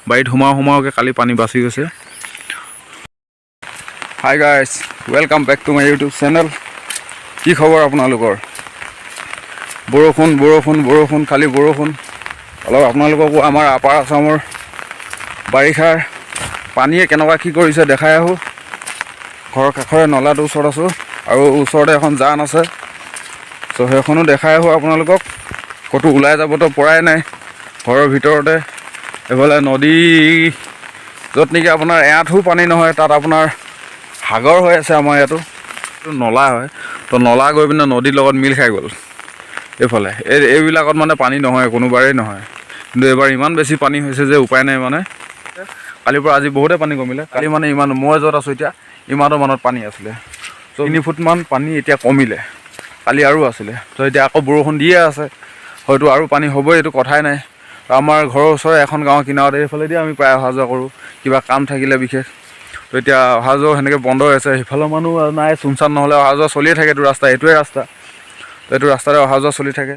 বাৰীত সোমাওকে কালি পানী বাচি গৈছে। Hi guys, welcome back to my YouTube channel. কি খবৰ আপোনালোকৰ? বৰষুণ খালি বৰষুণ। অলপ আপোনালোককো আমাৰ আপাৰ আছামৰ বাৰিষাৰ পানীয়ে কেনেকুৱা কি কৰিছে দেখাই আহোঁ। ঘৰৰ কাষৰে নলাটোৰ ওচৰত আছোঁ আৰু ওচৰতে এখন জান আছে, চ' সেইখনো দেখাই আহোঁ আপোনালোকক। ক'তো ওলাই যাবতো পৰাই নাই, ঘৰৰ ভিতৰতে। এইফালে নদী য'ত নেকি আপোনাৰ এআঁঠু পানী নহয়, তাত আপোনাৰ সাগৰ হৈ আছে। আমাৰ ইয়াতো নলা হয়, তো নলা গৈ পিনে নদীৰ লগত মিল খাই গ'ল। এইফালে এইবিলাকত মানে পানী নহয়, কোনোবাৰেই নহয়, কিন্তু এইবাৰ ইমান বেছি পানী হৈছে যে উপায় নাই। মানে কালিৰ পৰা আজি বহুতে পানী কমিলে। কালি মানে ইমান, মই য'ত আছোঁ এতিয়া ইমানো মানত পানী আছিলে, চ' 3 ফুটমান পানী এতিয়া কমিলে। কালি আৰু আছিলে, ত' এতিয়া আকৌ বৰষুণ দিয়ে আছে, হয়তো আৰু পানী হ'বই, এইটো কথাই নাই। আমাৰ ঘৰৰ ওচৰৰে এখন গাঁৱৰ কিনাৰতে এইফালেদি আমি প্ৰায় অহা যোৱা কৰোঁ, কিবা কাম থাকিলে বিশেষ। তো এতিয়া অহা যোৱা সেনেকৈ বন্ধ হৈ আছে, সিফালৰ মানুহ নাই, চুনচান নহ'লে অহা যোৱা চলিয়ে থাকে। এইটো ৰাস্তা, এইটোৱে ৰাস্তা, এইটো ৰাস্তাতে অহা যোৱা চলি থাকে।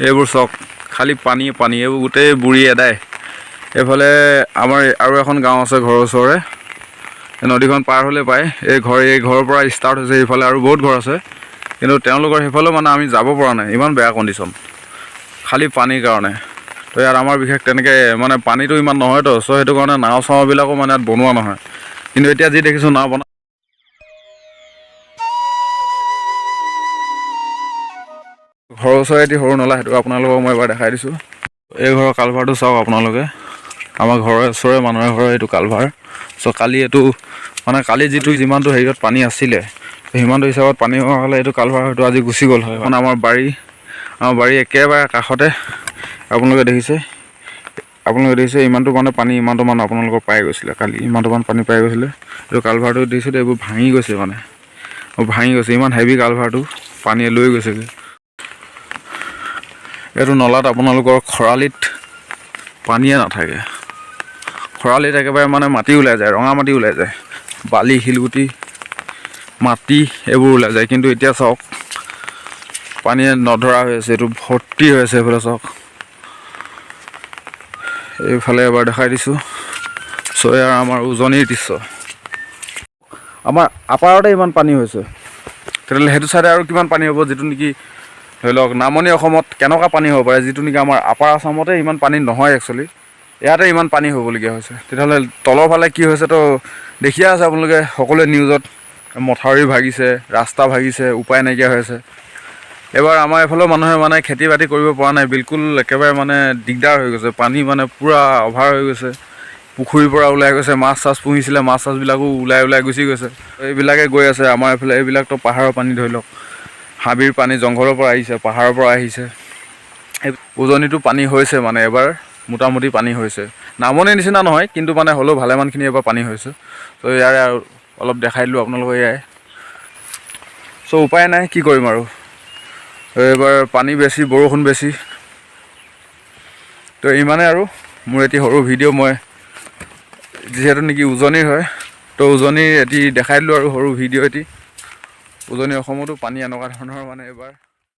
এইবোৰ চাওক, খালী পানী, এইবোৰ গোটেই বুৰি এদায়। এইফালে আমাৰ আৰু এখন গাঁও আছে ঘৰৰ ওচৰৰে, নদীখন পাৰ হ'লে পায়। এই ঘৰৰ পৰা ষ্টাৰ্ট হৈছে, এইফালে আৰু বহুত ঘৰ আছে, কিন্তু তেওঁলোকৰ সেইফালেও মানে আমি যাব পৰা নাই, ইমান বেয়া কণ্ডিশ্যন, খালী পানীৰ কাৰণে। তো ইয়াত আমাৰ বিশেষ তেনেকৈ মানে পানীটো ইমান নহয়তো, চ' সেইটো কাৰণে নাও চাওবিলাকো মানে ইয়াত বনোৱা নহয়। কিন্তু এতিয়া যি দেখিছোঁ নাও বনা, ঘৰৰ ওচৰৰে এটি সৰু নলা, সেইটো আপোনালোকক মই এবাৰ দেখাই দিছোঁ। এই ঘৰৰ কালভাৰটো চাওক আপোনালোকে, আমাৰ ঘৰৰ ওচৰৰে মানুহৰ ঘৰৰ এইটো কালভাৰ। চ' কালি এইটো মানে কালি যিমানটো হেৰিয়ত পানী আছিলে, সিমানটো হিচাপত পানী হোৱা হ'লে এইটো কালভাৰ হয়তো আজি গুচি গ'ল হয়। মানে আমাৰ বাৰী একেবাৰে কাষতে আপোনালোকে দেখিছে ইমানটো মানে পানী, ইমানটো মান আপোনালোকৰ পাই গৈছিলে কালি, ইমানটো মান পানী পাই গৈছিলে। এইটো কালভাৰটো দেখিছোঁ, এইবোৰ ভাঙি গৈছে, মানে ভাঙি গৈছে, ইমান হেভি কালভাৰটো পানীয়ে লৈ গৈছেগৈ। এইটো নলাত আপোনালোকৰ খৰালিত পানীয়ে নাথাকে, খৰালিত একেবাৰে মানে মাটি ওলাই যায়, ৰঙা মাটি ওলাই যায়, বালি শিলগুটি মাটি এইবোৰ ওলাই যায়। কিন্তু এতিয়া চাওক পানীয়ে নধৰা হৈ আছে, এইটো ভৰ্তি হৈ আছে। এইফালে চাওক, এইফালে এবাৰ দেখাই দিছোঁ। চ' এয়া আমাৰ উজনিৰ দৃশ্য। আমাৰ আপাৰতে ইমান পানী হৈছে, তেতিয়াহ'লে সেইটো চাইডে আৰু কিমান পানী হ'ব, যিটো নেকি ধৰি লওক নামনি অসমত কেনেকুৱা পানী হ'ব পাৰে, যিটো নেকি আমাৰ আপাৰ আছামতে ইমান পানী নহয় একচুৱেলি, ইয়াতে ইমান পানী হ'বলগীয়া হৈছে। তেতিয়াহ'লে তলৰ ফালে কি হৈছে তো দেখিয়ে আছে আপোনালোকে, সকলোৱে নিউজত। মথাউৰি ভাগিছে, ৰাস্তা ভাগিছে, উপায় নাইকিয়া হৈ আছে। এইবাৰ আমাৰ এইফালেও মানুহে মানে খেতি বাতি কৰিব পৰা নাই, বিলকুল একেবাৰে মানে দিগদাৰ হৈ গৈছে। পানী মানে পূৰা অভাৰ হৈ গৈছে, পুখুৰীৰ পৰা ওলাই গৈছে, মাছ চাছ পুহিছিলে, মাছ চাছবিলাকো ওলাই গুচি গৈছে। এইবিলাকে গৈ আছে আমাৰ এইফালে। এইবিলাকতো পাহাৰৰ পানী, ধৰি লওক হাবিৰ পানী, জংঘলৰ পৰা আহিছে, পাহাৰৰ পৰা আহিছে। উজনিটো পানী হৈছে, মানে এবাৰ মোটামুটি পানী হৈছে, নামনিৰ নিচিনা নহয়, কিন্তু মানে হ'লেও ভালেমানখিনি এবাৰ পানী হৈছে। ত' ইয়াৰে আৰু অলপ দেখাই দিলোঁ আপোনালোকক এয়াই। চ' উপায় নাই, কি কৰিম আৰু, এইবাৰ পানী বেছি, বৰষুণ বেছি। তো ইমানে আৰু মোৰ এটি সৰু ভিডিঅ', মই যিহেতু নেকি উজনিৰ হয়, তো উজনিৰ এটি দেখাই দিলোঁ আৰু সৰু ভিডিঅ' এটি। উজনি অসমতো পানী এনেকুৱা ধৰণৰ মানে এইবাৰ